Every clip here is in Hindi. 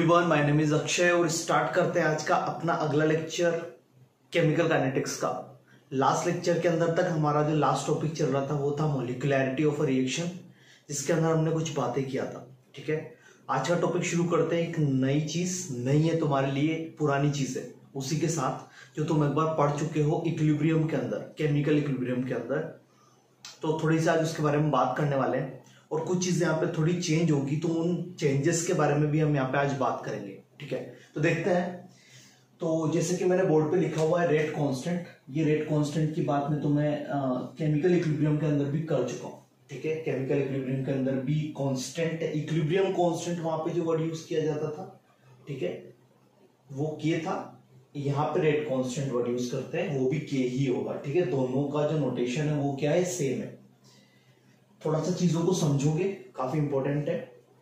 Everyone, my name is Akshay और स्टार्ट करते हैं आज का अपना अगला लेक्चर केमिकल काइनेटिक्स का। लास्ट लेक्चर के अंदर तक हमारा जो लास्ट टॉपिक चल रहा था वो था मॉलिक्यूलैरिटी ऑफ अ रिएक्शन, जिसके अंदर हमने कुछ बातें किया था। ठीक है, आज का टॉपिक शुरू करते हैं। एक नई चीज नहीं है तुम्हारे लिए, पुरानी चीज है, उसी के साथ जो तुम एक बार पढ़ चुके हो इक्विलिब्रियम के अंदर, केमिकल इक्विलिब्रियम के अंदर। तो थोड़ी सी आज उसके बारे में बात करने वाले हैं और कुछ चीजें यहाँ पे थोड़ी चेंज होगी, तो उन चेंजेस के बारे में भी हम यहाँ पे आज बात करेंगे। ठीक है, तो देखते हैं। तो जैसे कि मैंने बोर्ड पे लिखा हुआ है रेट कांस्टेंट, ये रेट कांस्टेंट की बात मैं तुम्हें केमिकल इक्विलिब्रियम के अंदर भी कर चुका हूँ। ठीक है, केमिकल इक्विलिब्रियम के अंदर भी कांस्टेंट, इक्विलिब्रियम कांस्टेंट वहां पे जो वर्ड यूज किया जाता था, ठीक है, वो के था। यहाँ पे रेट कांस्टेंट वर्ड यूज करते हैं, वो भी के ही होगा। ठीक है, दोनों का जो नोटेशन है वो क्या है, सेम है। थोड़ा सा चीजों को समझोगे, काफी इंपॉर्टेंट है।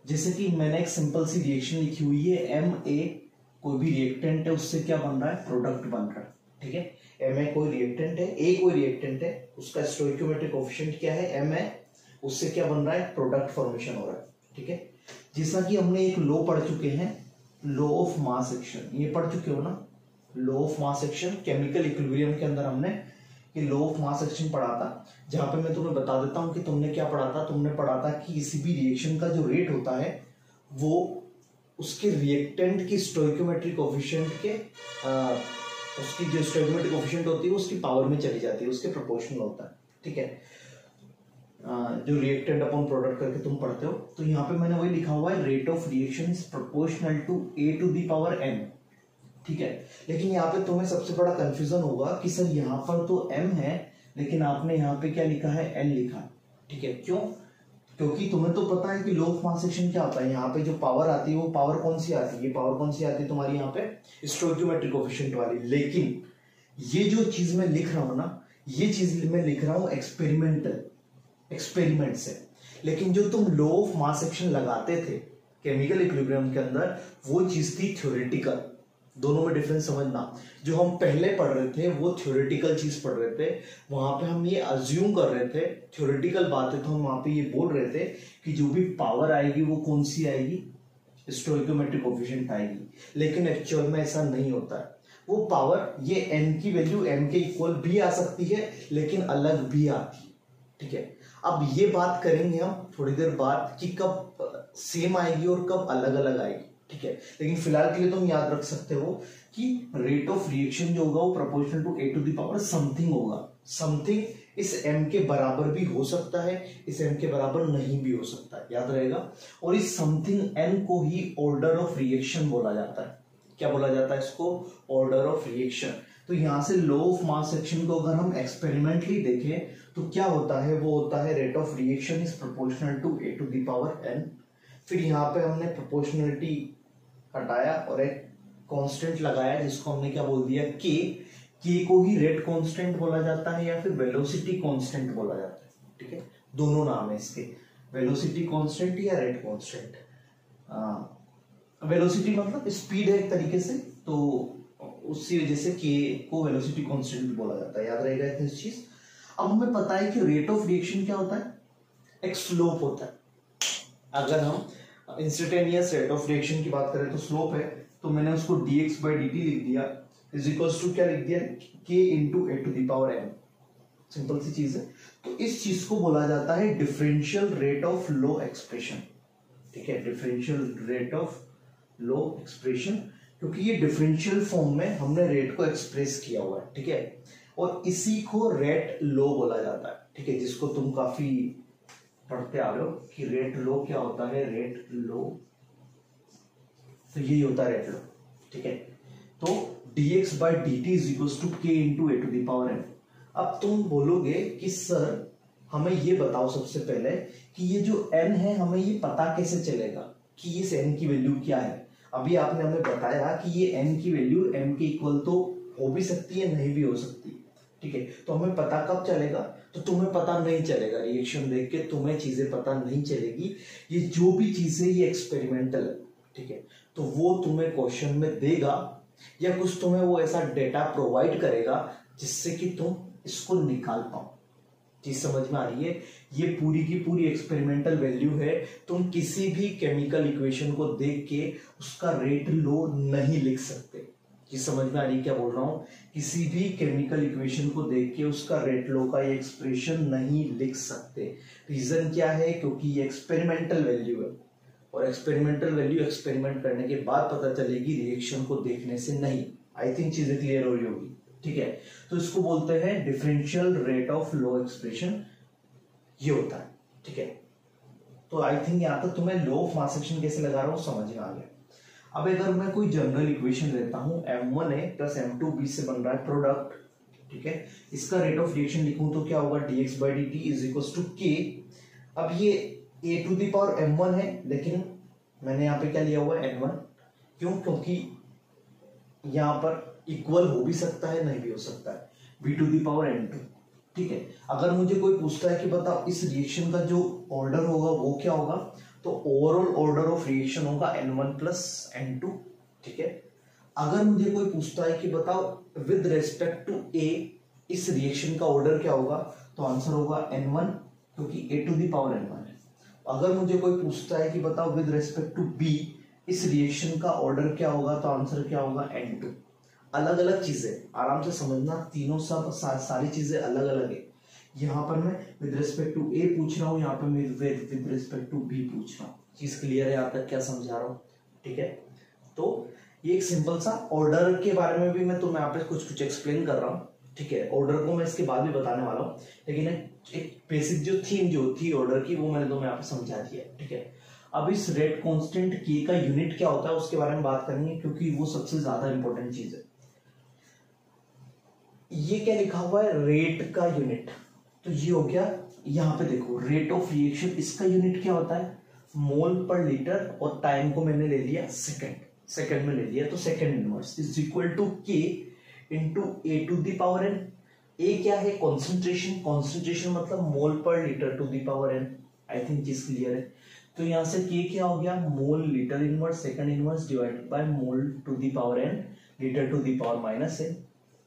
जैसे कि मैंने एक सिंपल सी रिएक्शन लिखी हुई है, एम ए कोई भी रिएक्टेंट है, उससे क्या बन रहा है, प्रोडक्ट बन रहा है। ठीक है, एम ए कोई रिएक्टेंट है, ए कोई रिएक्टेंट है, उसका स्टोइकियोमेट्रिक कोएफिशिएंट क्या है, एम ए, उससे क्या बन रहा है, प्रोडक्ट फॉर्मेशन हो रहा है। ठीक है, जैसा कि हमने एक लॉ पढ़ चुके हैं, लॉ ऑफ मास एक्शन, ये पढ़ चुके हो ना, law of mass action. Chemical equilibrium के अंदर हमने ये लॉ ऑफ मास एक्शन पढ़ा था, जहां पे मैं तुम्हें बता देता हूं कि तुमने क्या पढ़ा था। तुमने पढ़ा था कि किसी भी रिएक्शन का जो रेट होता है वो उसके रिएक्टेंट की स्टोइकियोमेट्रिक कोएफिशिएंट के उसकी जो स्टोइकियोमेट्रिक कोएफिशिएंट होती है उसकी पावर में चली जाती है, उसके प्रोपोर्शनल होता है। ठीक है, जो रिएक्टेंट अपॉन प्रोडक्ट करके तुम पढ़ते हो, तो यहाँ पे मैंने वही लिखा हुआ है, rate of reaction is proportional to A to the power n. ठीक है, लेकिन यहाँ पे तुम्हें सबसे बड़ा कंफ्यूजन होगा कि सर यहाँ पर तो m है, लेकिन आपने यहाँ पे क्या लिखा है, n लिखा है। ठीक है, क्यों? क्योंकि तुम्हें तो पता है कि लॉ ऑफ मास एक्शन क्या होता है। यहाँ पे जो पावर आती है वो पावर कौन सी आती है, ये पावर कौन सी आती है तुम्हारी यहाँ पे, स्टोइकियोमेट्रिक कोएफिशिएंट वाली। लेकिन ये जो चीज मैं लिख रहा हूं ना, ये चीज मैं लिख रहा हूं एक्सपेरिमेंट से। लेकिन जो तुम लॉ ऑफ मास एक्शन लगाते थे केमिकल इक्विलिब्रियम के अंदर, वो चीज थी थ्योरेटिकल। दोनों में डिफरेंस समझना। जो हम पहले पढ़ रहे थे वो थ्योरेटिकल चीज पढ़ रहे थे, वहां पे हम ये अज्यूम कर रहे थे, थ्योरेटिकल बातें तो हम वहां पे ये बोल रहे थे कि जो भी पावर आएगी वो कौन सी आएगी, स्टोइकियोमेट्रिक कोएफिशिएंट आएगी। लेकिन एक्चुअल में ऐसा नहीं होता है। वो पावर, ये n की वैल्यू m के इक्वल भी आ सकती है, लेकिन अलग भी आती है। ठीक है, अब ये बात करेंगे हम थोड़ी देर बाद कि कब सेम आएगी और कब अलग अलग आएगी। ठीक है, लेकिन फिलहाल के लिए तुम याद रख सकते हो कि रेट ऑफ रिएक्शन जो होगा वो proportional to A to the power something होगा। समथिंग इस m के बराबर भी हो सकता है, इस m के बराबर नहीं भी हो सकता है, याद रहेगा। और इस समथिंग n को ही ऑर्डर ऑफ रिएक्शन बोला जाता है। क्या बोला जाता है इसको, ऑर्डर ऑफ रिएक्शन। तो यहां से लॉ ऑफ मास एक्शन को अगर हम एक्सपेरिमेंटली देखें तो क्या होता है, वो होता है rate of reaction is proportional to A to the power n। फिर यहाँ पे हमने प्रोपोर्शनलिटी हटाया और एक कांस्टेंट लगाया, जिसको हमने क्या बोल दिया, के को ही रेट कांस्टेंट बोला जाता है या फिर वेलोसिटी कांस्टेंट बोला जाता है। ठीक है, दोनों नाम है इसके, वेलोसिटी कांस्टेंट या रेट कांस्टेंट। वेलोसिटी मतलब स्पीड है एक तरीके से, तो उसी वजह से के को वेलोसिटी कांस्टेंट भी बोला जाता है, याद रहेगा इतनी चीज। अब हमें पता है कि रेट ऑफ रिएक्शन क्या होता है, एक स्लोप होता है। अगर हम इंस्टेंटेनियस रेट ऑफ रिएक्शन की बात करें तो स्लोप है, तो मैंने उसको dx by dt लिख दिया, इज इक्वल्स टू क्या लिख दिया, k into A to the power n। Simple सी चीज है। तो इस चीज को बोला जाता है differential rate of law expression. ठीक है, differential rate of law expression, क्योंकि ये डिफरेंशियल फॉर्म में हमने रेट को एक्सप्रेस किया हुआ है। ठीक है, और इसी को रेट लो बोला जाता है। ठीक है, जिसको तुम काफी पढ़ते आ रहे हो कि रेट लो क्या होता है, रेट लो, तो यही होता है रेट लो। ठीक है, तो dx by dt is equals to k into A to the power n। अब तुम बोलोगे कि सर हमें ये बताओ सबसे पहले कि ये जो n है हमें ये पता कैसे चलेगा कि इस n की वैल्यू क्या है। अभी आपने हमें बताया कि ये n की वैल्यू m के इक्वल तो हो भी सकती है, नहीं भी हो सकती। ठीक है, तो हमें पता कब चलेगा, तो तुम्हें पता नहीं चलेगा, रिएक्शन देख के तुम्हें चीजें पता नहीं चलेगी। ये जो भी चीजें ये एक्सपेरिमेंटल है। ठीक है, तो वो तुम्हें क्वेश्चन में देगा या कुछ तुम्हें वो ऐसा डेटा प्रोवाइड करेगा जिससे कि तुम इसको निकाल पाओ। चीज समझ में आ रही है? ये पूरी की पूरी एक्सपेरिमेंटल वैल्यू है। तुम किसी भी केमिकल इक्वेशन को देख के उसका रेट लो नहीं लिख सकते। चीज समझ में आ रही है क्या बोल रहा हूं? किसी भी केमिकल इक्वेशन को देख के उसका रेट लो का ये एक्सप्रेशन नहीं लिख सकते। रीजन क्या है? क्योंकि ये एक्सपेरिमेंटल वैल्यू है, और एक्सपेरिमेंटल वैल्यू एक्सपेरिमेंट करने के बाद पता चलेगी, रिएक्शन को देखने से नहीं। आई थिंक चीजें क्लियर हो रही होगी। ठीक है, तो इसको बोलते हैं differential rate of law expression, ये होता है। ठीक है, तो आई थिंक यहां तक तुम्हें लो ऑफ मास एक्शन कैसे लगा रहा हूं समझ में आ गया। अब अगर मैं कोई जनरल इक्वेशन लेता हूं, M1A प्लस M2B से बन रहा है प्रोडक्ट। ठीक है, इसका रेट ऑफ रिएक्शन लिखूं तो क्या होगा? dx/dt is equal to k। अब ये a to the power m1 है, लेकिन मैंने यहाँ पे क्या लिया हुआ है? n1। क्यों? क्योंकि यहां पर इक्वल हो भी सकता है, नहीं भी हो सकता है, b to the power n2। ठीक है, अगर मुझे कोई पूछता है कि बताओ इस रिएक्शन का जो ऑर्डर होगा वो क्या होगा, तो ओवरऑल ऑर्डर ऑफ रिएक्शन होगा n1 प्लस n2। ठीक है, अगर मुझे कोई पूछता है कि बताओ विद रेस्पेक्ट टू a इस रिएक्शन का ऑर्डर क्या होगा, तो आंसर होगा n1, क्योंकि a to the power n1 है। अगर मुझे कोई पूछता है कि बताओ विद रेस्पेक्ट टू b इस रिएक्शन का ऑर्डर क्या होगा, तो आंसर क्या होगा? n2। अलग अलग चीजें, आराम से समझना, तीनों सब सारी चीजें अलग अलग है। यहाँ पर मैं विद रिस्पेक्ट टू ए पूछ रहा हूँ, यहाँ पर मैं विद रिस्पेक्ट टू बी पूछ रहा हूँ। चीज क्लियर है यहाँ तक? क्या समझा रहा हूँ? ठीक है, तो ये एक सिंपल सा ऑर्डर के बारे में भी मैं तुम्हें यहाँ पे कुछ कुछ एक्सप्लेन कर रहा हूँ। ठीक है, ऑर्डर को मैं इसके बाद भी बताने वाला हूँ, लेकिन एक बेसिक जो थीम जो थी ऑर्डर की, वो मैंने तुम्हें यहाँ पे समझा दिया। ठीक है, अब इस रेट कांस्टेंट के का यूनिट क्या होता है उसके बारे में बात करेंगे, क्योंकि वो सबसे ज्यादा इंपॉर्टेंट चीज है। ये क्या लिखा हुआ है? रेट का यूनिट। तो ये हो गया, यहां पे देखो रेट ऑफ रिएक्शन, इसका यूनिट क्या होता है? मोल पर लीटर, और टाइम को मैंने ले लिया सेकंड में ले लिया, तो second inverse is equal to K into A to the power N. A क्या है? कॉन्सेंट्रेशन मतलब mole per litre to the power N. I think चीज क्लियर है। तो यहां से के क्या हो गया? Mole litre inverse second inverse divided by mole to the power N litre to the power minus N.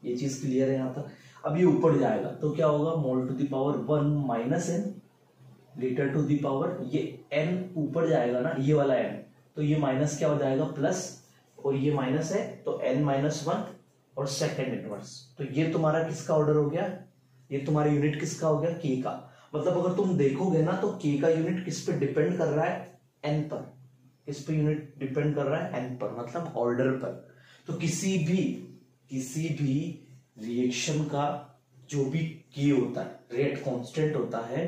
ये चीज क्लियर है यहाँ तक? अब ये ऊपर जाएगा तो क्या होगा? Mole to the power 1 minus N litre to the power, ये एन ऊपर जाएगा ना, ये वाला एन, तो ये माइनस क्या हो जाएगा? प्लस, और ये माइनस है तो एन माइनस 1 और सेकेंड इनवर्स। तो ये तुम्हारा किसका ऑर्डर हो गया? ये तुम्हारा यूनिट किसका हो गया? के का। मतलब अगर तुम देखोगे ना तो के का यूनिट किस पे डिपेंड कर रहा है? एन पर। किस पे यूनिट डिपेंड कर रहा है? एन पर, मतलब ऑर्डर पर। तो किसी भी रिएक्शन का जो भी के होता है, रेट कांस्टेंट होता है,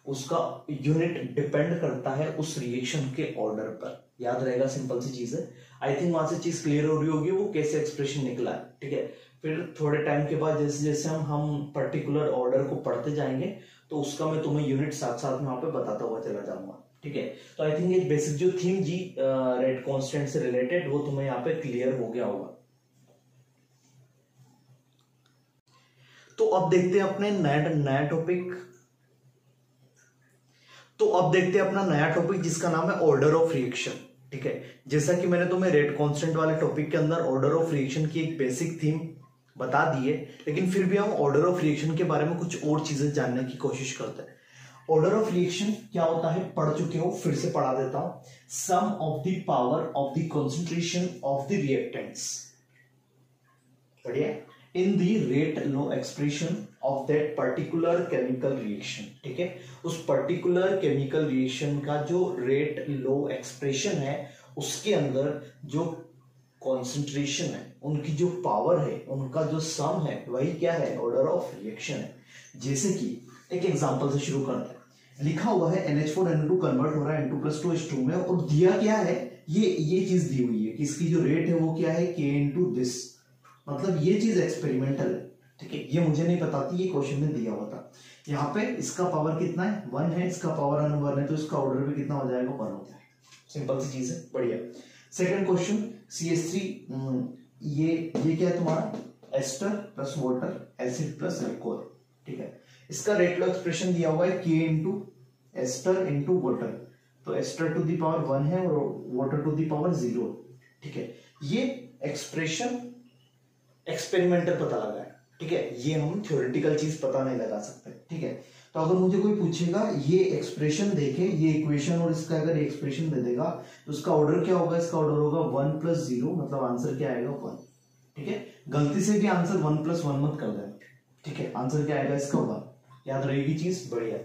उसका यूनिट डिपेंड करता है उस रिएक्शन के ऑर्डर पर। याद रहेगा, सिंपल सी चीज है। आई थिंक वहां से चीज क्लियर हो रही होगी वो कैसे एक्सप्रेशन निकला है। ठीक है, फिर थोड़े टाइम के बाद जैसे जैसे हम पर्टिकुलर ऑर्डर को पढ़ते जाएंगे तो उसका मैं तुम्हें यूनिट साथ साथ में वहां पे बताता हुआ चला जाऊंगा। ठीक है, तो आई थिंक एक बेसिक जो थीम जी रेट कांस्टेंट से रिलेटेड, वो तुम्हें यहाँ पे क्लियर हो गया होगा। तो अब देखते हैं अपने नया टॉपिक। तो अब देखते हैं अपना नया टॉपिक जिसका नाम है ऑर्डर ऑफ रिएक्शन। ठीक है, जैसा कि मैंने तुम्हें रेट कांस्टेंट वाले टॉपिक के अंदर ऑर्डर ऑफ रिएक्शन की एक बेसिक थीम बता दी है, लेकिन फिर भी हम ऑर्डर ऑफ रिएक्शन के बारे में कुछ और चीजें जानने की कोशिश करते हैं। ऑर्डर ऑफ रिएक्शन क्या होता है पढ़ चुके हो, फिर से पढ़ा देता हूं। Sum of the power of the concentration of the reactants, बढ़िया, in the rate law expression of that particular chemical reaction. ठीक है, उस पर्टिकुलर केमिकल रिएक्शन का जो रेट लो एक्सप्रेशन है उसके अंदर जो कॉन्सेंट्रेशन है, उनकी जो पावर है, उनका जो सम है, वही क्या है? ऑर्डर ऑफ रिएक्शन है। जैसे कि एक एग्जांपल से शुरू करते हैं। लिखा हुआ है NH4NO2 कन्वर्ट हो रहा है N2+2H2 में, और दिया क्या है? ये चीज दी हुई है कि इसकी जो रेट है वो क्या है? K into this। मतलब ये चीज एक्सपेरिमेंटल है। ठीक है, ये मुझे नहीं पता थी, ये क्वेश्चन में दिया हुआ था। यहाँ पे इसका पावर कितना है? 1 है, इसका पावर 1 है, तो इसका ऑर्डर भी कितना हो जाएगा? 1 हो जाएगा। सिंपल सी चीज है, बढ़िया। सेकंड क्वेश्चन, CH3, ये क्या है तुम्हारा? Ester plus water acid plus alcohol. ठीक है, इसका रेट लो एक्सप्रेशन दिया हुआ है K into ester into water, तो एस्टर टू दी पावर 1 है और वाटर टू दी पावर 0। ठीक है, ये एक्सप्रेशन एक्सपेरिमेंटल पता लगा है। ठीक है, ये हम थ्योरेटिकल चीज पता नहीं लगा सकते। ठीक है, तो अगर मुझे कोई पूछेगा ये एक्सप्रेशन देखे, ये इक्वेशन और इसका अगर एक्सप्रेशन दे देगा तो उसका ऑर्डर क्या होगा, इसका ऑर्डर होगा 1 + 0, मतलब आंसर क्या आएगा 1। ठीक है, गलती से भी आंसर 1 + 1 मत कर देना। ठीक है, आंसर क्या आएगा इसका 1। याद रहेगी चीज, बढ़िया।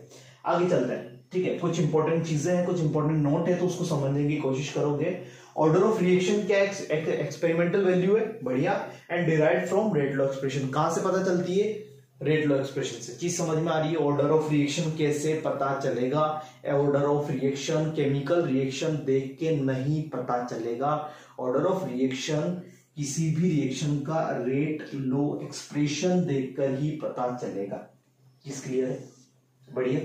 आगे चलते हैं। ठीक है, कुछ इंपॉर्टेंट चीजें हैं, कुछ इंपॉर्टेंट नोट है, तो उसको समझने की कोशिश करोगे। ऑर्डर ऑफ रिएक्शन क्या एक्सपेरिमेंटल वैल्यू है, बढ़िया, and derived from rate law expression. कहां से पता चलती है, रेट लॉ एक्सप्रेशन से। चीज समझ में आ रही है। ऑर्डर ऑफ रिएक्शन कैसे पता चलेगा, order of reaction chemical reaction देख के नहीं पता चलेगा। ऑर्डर ऑफ रिएक्शन किसी भी रिएक्शन का रेट लॉ एक्सप्रेशन देखकर ही पता चलेगा। चीज क्लियर है, बढ़िया।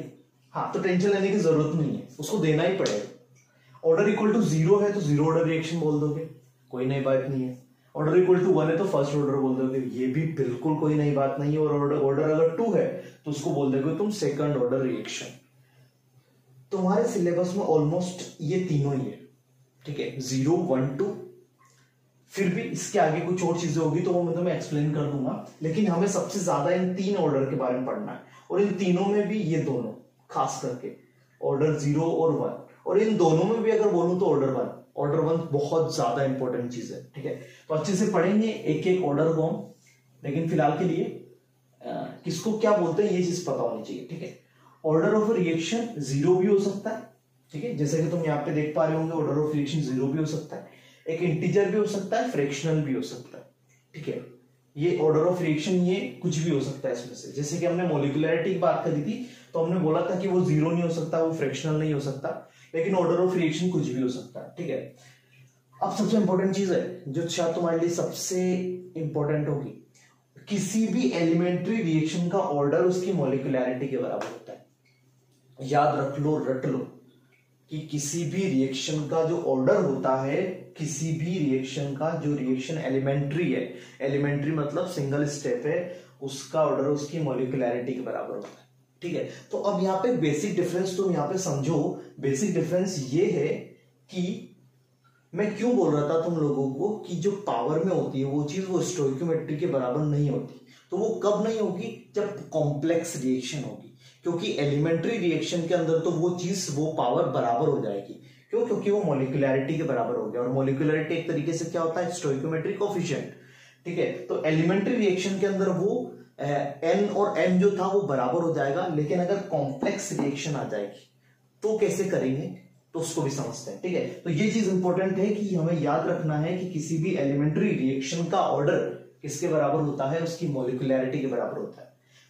हाँ, तो टेंशन लेने की जरूरत नहीं है, उसको देना ही पड़ेगा। ऑर्डर इक्वल टू 0 है तो जीरो ऑर्डर रिएक्शन बोल दोगे, कोई नई बात नहीं है। ऑर्डर इक्वल टू 1 है तो फर्स्ट ऑर्डर बोल दोगे, ये भी बिल्कुल कोई नई बात नहीं है। और ऑर्डर अगर 2 है तो उसको बोल दोगे तुम सेकंड ऑर्डर रिएक्शन। तुम्हारे सिलेबस में ऑलमोस्ट ये तीनों ही है। ठीक है, 0, 1, 2। फिर भी इसके आगे कुछ और चीजें होगी तो वो मैं तुम्हें एक्सप्लेन कर दूंगा, लेकिन हमें सबसे ज्यादा इन 3 ऑर्डर के बारे में पढ़ना है। और इन तीनों में भी ये दोनों, खास करके ऑर्डर 0 और 1, और इन दोनों में भी अगर बोलूं तो ऑर्डर 1 बहुत ज्यादा इंपॉर्टेंट चीज है। ठीक है, तो अच्छे से पढ़ेंगे एक एक ऑर्डर को हम, लेकिन फिलहाल के लिए किसको क्या बोलते हैं ये चीज पता होनी चाहिए। ठीक है, ऑर्डर ऑफ रिएक्शन 0 भी हो सकता है। ठीक है, जैसे कि तुम यहाँ पे देख पा रहे होंगे, ऑर्डर ऑफ रिएक्शन 0 भी हो सकता है, एक इंटीजर भी हो सकता है, फ्रैक्शनल भी हो सकता है। ठीक है, ये ऑर्डर ऑफ रिएक्शन ये कुछ भी हो सकता है इसमें से। जैसे कि हमने मॉलिक्यूलरिटी की बात करी थी तो हमने बोला था कि वो 0 नहीं हो सकता, वो फ्रैक्शनल नहीं हो सकता, लेकिन ऑर्डर ऑफ रिएक्शन कुछ भी हो सकता है। ठीक है, अब सबसे इंपॉर्टेंट चीज है जो शायद तुम्हारे लिए सबसे इंपॉर्टेंट होगी, किसी भी एलिमेंट्री रिएक्शन का ऑर्डर उसकी मॉलिक्यूलरिटी के बराबर होता है। याद रख लो, रट लो कि किसी भी रिएक्शन का जो ऑर्डर होता है, किसी भी रिएक्शन का जो रिएक्शन एलिमेंट्री है, एलिमेंट्री मतलब सिंगल स्टेप है, उसका ऑर्डर उसकी मॉलिक्यूलरिटी के बराबर होता है। ठीक है, तो अब यहाँ पे बेसिक डिफरेंस तुम यहाँ पे समझो। बेसिक डिफरेंस ये है कि मैं क्यों बोल रहा था तुम लोगों को कि जो पावर में होती है वो चीज वो स्टोइकियोमेट्री के बराबर नहीं होती। तो वो कब नहीं होगी, जब कॉम्प्लेक्स रिएक्शन होगी, क्योंकि एलिमेंट्री रिएक्शन के अंदर तो वो चीज वो पावर बराबर हो जाएगी। क्यों, क्योंकि वो मॉलिक्यूलरिटी के बराबर हो गया, और मॉलिक्यूलरिटी एक तरीके से क्या होता है, स्टोइकियोमेट्रिक कोएफिशिएंट। ठीक है, तो एलिमेंट्री रिएक्शन के अंदर वो n और m जो था वो बराबर हो जाएगा, लेकिन अगर कॉम्प्लेक्स रिएक्शन आ जाएगी तो कैसे करेंगे, तो उसको भी समझते हैं। ठीक है, तो ये चीज इंपॉर्टेंट है कि हमें याद रखना है कि किसी भी एलिमेंट्री रिएक्शन का ऑर्डर किसके बराबर होता है, उसकी मॉलिक्यूलरिटी के बराबर होता है।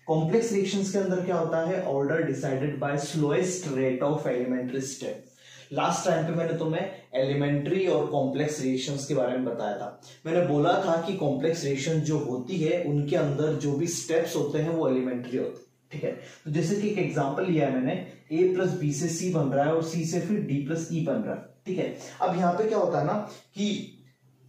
कॉम्प्लेक्स रिएक्शंस के अंदर क्या होता है, order decided by slowest rate of elementary step. Last time पे मैंने तुम्हें एलिमेंट्री और कॉम्प्लेक्स रिएक्शंस के बारे में बताया था। मैंने बोला था कि कॉम्प्लेक्स रिएक्शन जो होती है उनके अंदर जो भी स्टेप्स होते हैं वो एलिमेंट्री होते हैं। ठीक है, तो जैसे कि एक एग्जांपल लिया है मैंने, a + b से c बन रहा है और c से फिर d + e बन रहा है। ठीक है, अब यहाँ पे क्या होता है ना कि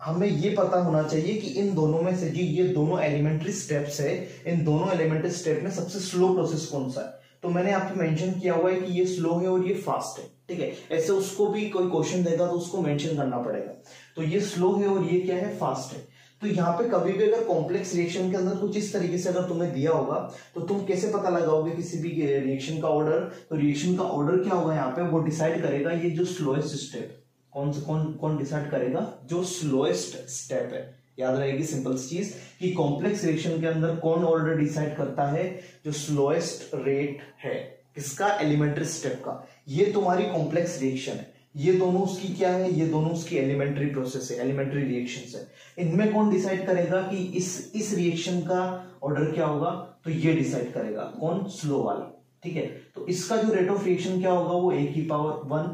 हमें ये पता होना चाहिए कि इन दोनों में से जी ये दोनों एलिमेंट्री स्टेप्स है, इन दोनों एलिमेंट्री स्टेप में सबसे स्लो प्रोसेस कौन सा है। तो मैंने आपको मेंशन किया हुआ है कि ये स्लो है और ये फास्ट है। ठीक है, ऐसे उसको भी कोई क्वेश्चन देगा तो उसको मेंशन करना पड़ेगा। तो ये स्लो है और ये क्या है, फास्ट है। तो यहाँ पे कभी भी अगर कॉम्प्लेक्स रिएक्शन के अंदर कुछ इस तरीके से अगर तुम्हें दिया होगा तो तुम कैसे पता लगाओगे किसी भी रिएक्शन का ऑर्डर। तो रिएक्शन का ऑर्डर क्या होगा यहाँ पे, वो डिसाइड करेगा ये जो स्लोएस्ट स्टेप, कौन डिसाइड करेगा, जो स्लोएस्ट स्टेप है। याद रहेगी सिंपल चीज कि कॉम्प्लेक्स रिएक्शन के अंदर कौन ऑर्डर डिसाइड करता है, जो स्लोएस्ट रेट है किसका, एलिमेंट्री स्टेप का। ये तुम्हारी कॉम्प्लेक्स रिएक्शन है, ये दोनों उसकी क्या है, ये दोनों उसकी एलिमेंट्री प्रोसेस है, एलिमेंट्री रिएक्शंस है। इनमें कौन डिसाइड करेगा कि इस रिएक्शन का ऑर्डर क्या होगा, तो ये डिसाइड करेगा कौन, स्लो वाला। ठीक है, तो इसका जो रेट ऑफ रिएक्शन क्या होगा, वो a की पावर 1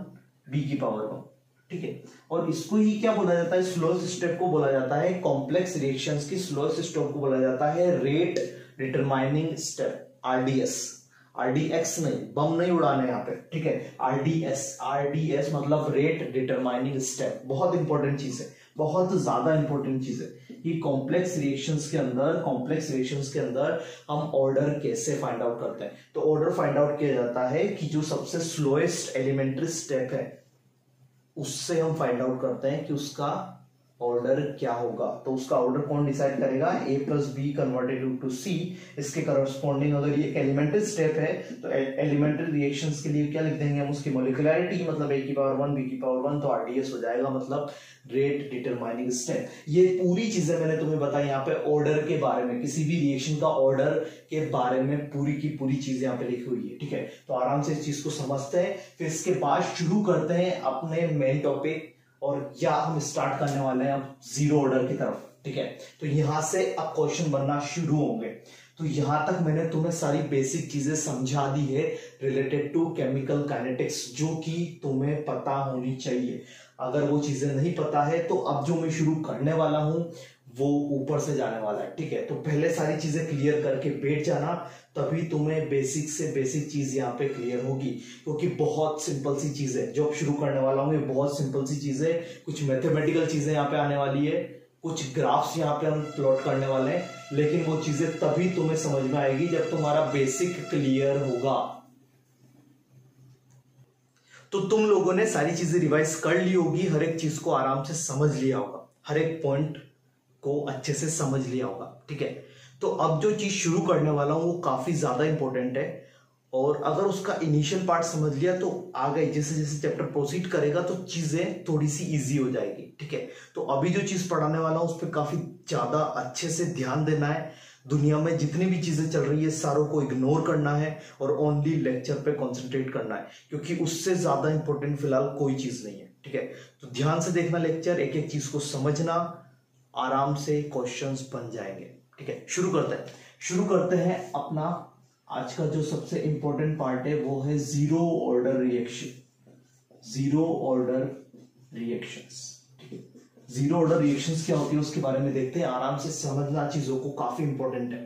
b की पावर 1। ठीक है, और इसको ही क्या बोला जाता है, स्लोएस्ट स्टेप को बोला जाता है, कॉम्प्लेक्स रिएक्शंस की स्लोएस्ट स्टेप को बोला जाता है rate determining step, RDS। RDX नहीं, बम नहीं उड़ाने यहाँ पे। ठीक है, RDS मतलब रेट डिटरमाइनिंग स्टेप। बहुत इंपॉर्टेंट चीज है, बहुत ज्यादा इंपॉर्टेंट चीज है कि कॉम्प्लेक्स रिएक्शंस के अंदर हम ऑर्डर कैसे फाइंड आउट करते हैं। तो ऑर्डर फाइंड आउट किया जाता है कि जो सबसे स्लोएस्ट एलिमेंट्री स्टेप है उससे हम फाइंड आउट करते हैं कि उसका ऑर्डर क्या होगा, तो उसका ऑर्डर कौन डिसाइड करेगा, a plus B converted to c। इसके करस्पॉन्डिंग अगर ये एलिमेंट्री स्टेप है तो एलिमेंट्री रिएक्शंस के लिए क्या लिख देंगे हम, उसकी मोलिकुलरिटी, मतलब a की पावर 1 b की पावर 1, तो RDS हो जाएगा, मतलब रेट डिटरमाइनिंग स्टेप। ये पूरी चीजें मैंने तुम्हें बताई यहाँ पे ऑर्डर के बारे में, किसी भी रिएक्शन का ऑर्डर के बारे में पूरी की पूरी चीज यहाँ पे लिखी हुई है। ठीक है, तो आराम से इस चीज को समझते हैं, फिर इसके बाद शुरू करते हैं अपने मेन टॉपिक, और या हम स्टार्ट करने वाले हैं अब जीरो ऑर्डर की तरफ। ठीक है, तो यहां से अब क्वेश्चन बनना शुरू होंगे। तो यहां तक मैंने तुम्हें सारी बेसिक चीजें समझा दी है रिलेटेड टू केमिकल काइनेटिक्स, जो कि तुम्हें पता होनी चाहिए। अगर वो चीजें नहीं पता है तो अब जो मैं शुरू करने वाला हूं वो ऊपर से जाने वाला है। ठीक है, तो पहले सारी चीजें क्लियर करके बैठ जाना, तभी तुम्हें बेसिक से बेसिक चीज यहाँ पे क्लियर होगी, क्योंकि बहुत सिंपल सी चीज है जो अब शुरू करने वाला हूँ। ये बहुत सिंपल सी चीज है, कुछ मैथमेटिकल चीजें यहाँ पे आने वाली है, कुछ ग्राफ्स यहाँ पे हम प्लॉट करने वाले हैं, लेकिन वो चीजें तभी तुम्हें समझ में आएगी जब तुम्हारा बेसिक क्लियर होगा। तो तुम लोगों ने सारी चीजें रिवाइज कर ली होगी, हर एक चीज को आराम से समझ लिया होगा, हर एक पॉइंट को अच्छे से समझ लिया होगा। ठीक है, तो अब जो चीज शुरू करने वाला हूं वो काफी ज्यादा इंपॉर्टेंट है, और अगर उसका इनिशियल पार्ट समझ लिया तो आगे जैसे जैसे चैप्टर प्रोसीड करेगा तो चीजें थोड़ी सी इजी हो जाएगी। ठीक है, तो अभी जो चीज पढ़ाने वाला हूं उस पर काफी ज्यादा अच्छे से ध्यान देना है। दुनिया में जितनी भी चीजें चल रही है सारों को इग्नोर करना है और ओनली लेक्चर पे कंसंट्रेट करना है, क्योंकि उससे ज्यादा इंपॉर्टेंट फिलहाल कोई चीज नहीं है। ठीक है, तो ध्यान से देखना लेक्चर, एक एक चीज को समझना, आराम से क्वेश्चंस बन जाएंगे। ठीक है, शुरू करते हैं अपना आज का जो सबसे इंपॉर्टेंट पार्ट है, वो है zero order reaction. Zero order reactions. ठीक है, जीरो ऑर्डर रिएक्शंस क्या होती है उसके बारे में देखते हैं, आराम से समझना चीजों को, काफी इंपॉर्टेंट है।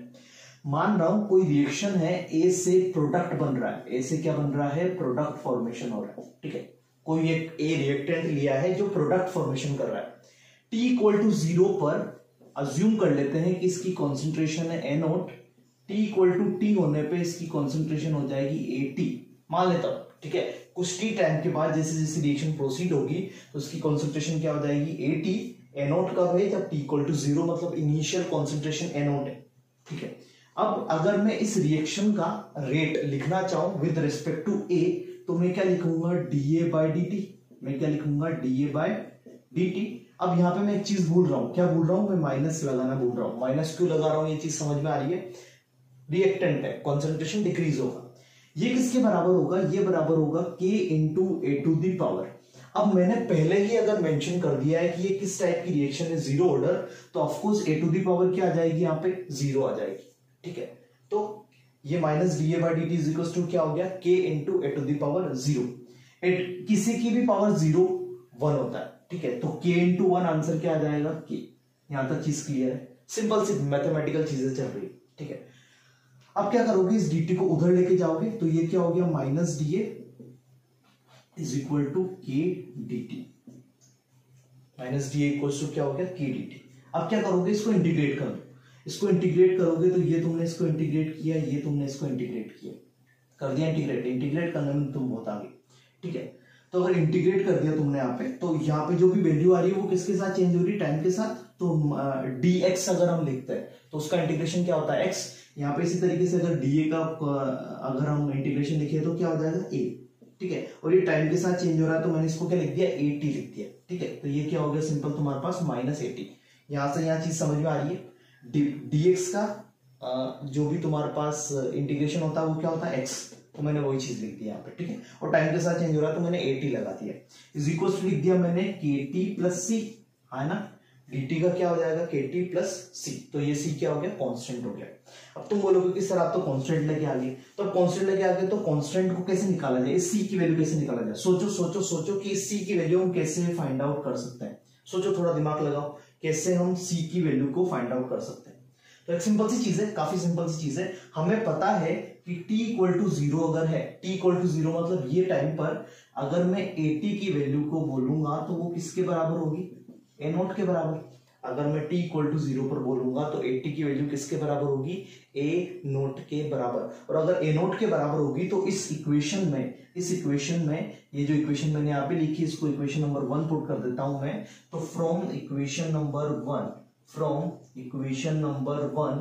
मान रहा हूं कोई रिएक्शन है, ए से प्रोडक्ट बन रहा है, ए से क्या बन रहा है, प्रोडक्ट फॉर्मेशन हो रहा है। ठीक है, कोई एक ए रिएक्टेंट लिया है जो प्रोडक्ट फॉर्मेशन कर रहा है। T इक्वल टू 0 पर अज्यूम कर लेते हैं कि इसकी कॉन्सेंट्रेशन है A naught, T equal to T होने पे इसकी कॉन्सेंट्रेशन हो जाएगी AT, मान लेता हूं। ठीक है, कुछ टी टाइम के बाद जैसे जैसे रिएक्शन प्रोसीड होगी तो उसकी कॉन्सेंट्रेशन क्या हो जाएगी, AT। ए नोट कब है, जब T इक्वल टू 0, मतलब इनिशियल कॉन्सेंट्रेशन ए नोट है। ठीक है, अब अगर मैं इस रिएक्शन का रेट लिखना चाहूं विद रिस्पेक्ट टू ए, तो मैं क्या लिखूंगा, DA बाय dt। मैं क्या लिखूंगा, DA बाय dt। अब यहाँ पे मैं एक चीज भूल रहा हूं, क्या भूल रहा हूं, मैं माइनस लगाना भूल रहा हूं। माइनस क्यों लगा रहा हूं, ये चीज समझ में आ रही है, रिएक्टेंट है, कॉन्सेंट्रेशन डिक्रीज होगा। ये किसके बराबर होगा, ये बराबर होगा K into A to the power. अब मैंने पहले ही अगर मेंशन कर दिया है कि ये किस टाइप की रिएक्शन है, जीरो ऑर्डर, तो of course A to the power क्या आ जाएगी, यहाँ पे 0 आ जाएगी। ठीक है, तो ये minus DA by dt is equal to क्या हो गया, K into A to the power 0। किसी की भी पावर 0 1 होता है। ठीक है, तो K इंटू 1 आंसर क्या आ जाएगा, K। यहां तक चीज क्लियर है, सिंपल सी मैथमेटिकल चीजें चल रही है। ठीक है, अब क्या करोगे, इस dt को उधर लेके जाओगे तो ये क्या हो गया, minus DA is equal to K dt। Minus DA equal to क्या हो गया, K dt। अब क्या करोगे, इसको इंटीग्रेट कर दो। इसको इंटीग्रेट करोगे तो ये तुमने इसको इंटीग्रेट किया, ये तुमने इसको इंटीग्रेट किया, कर दिया इंटीग्रेट। इंटीग्रेट करने में तुम बहुत आगे। ठीक है, तो अगर इंटीग्रेट कर दिया तुमने यहाँ पे, तो यहाँ पे जो भी वैल्यू आ रही है वो किसके साथ चेंज हो रही है, टाइम के साथ। तो dx अगर हम लिखते हैं तो उसका इंटीग्रेशन क्या होता है, x। यहाँ पे इसी तरीके से अगर dA का अगर हम इंटीग्रेशन लिखे तो क्या हो जाएगा, a। ठीक है, और ये टाइम के साथ चेंज हो रहा है, तो मैंने इसको क्या लिख दिया, AT लिख दिया। ठीक है, तो ये क्या हो गया, सिंपल तुम्हारे पास माइनस AT। यहां से यहाँ चीज समझ में आ रही है, dx का जो भी तुम्हारे पास इंटीग्रेशन होता है वो क्या होता है, x। तो मैंने वही चीज लिख दी यहाँ पे। ठीक है, और टाइम के साथ चेंज हो रहा है तो मैंने AT लगा दिया, इज इक्वल टू लिख दिया मैंने KT प्लस C, है ना। dt का क्या हो जाएगा, KT प्लस C। तो ये C क्या हो गया, कांस्टेंट हो गया। अब तुम बोलोगे कि सर आप तो कांस्टेंट लेके आ गए, तो कांस्टेंट लेके आ गए तो कांस्टेंट को कैसे निकाला जाए, इस C की वैल्यू कैसे निकाला जाए। सोचो सोचो सोचो कि इस C की वैल्यू हम कैसे फाइंड आउट कर सकते हैं। सोचो, थोड़ा दिमाग लगाओ, कैसे हम C की वैल्यू को फाइंड आउट कर सकते हैं। तो एक सिंपल सी चीज है, काफी सिंपल सी चीज है। हमें पता है कि t इक्वल टू 0 अगर है, t इक्वल टू 0 मतलब ये टाइम पर अगर मैं AT की वैल्यू को बोलूंगा तो वो किसके बराबर होगी, ए नोट के बराबर। अगर मैं t इक्वल टू 0 पर बोलूंगा तो 80 की वैल्यू किसके बराबर होगी, a नोट के बराबर। और अगर a नोट के बराबर होगी तो इस इक्वेशन में ये जो इक्वेशन मैंने यहाँ पे लिखी इसको इक्वेशन नंबर 1 पुट कर देता हूं मैं। तो from equation number 1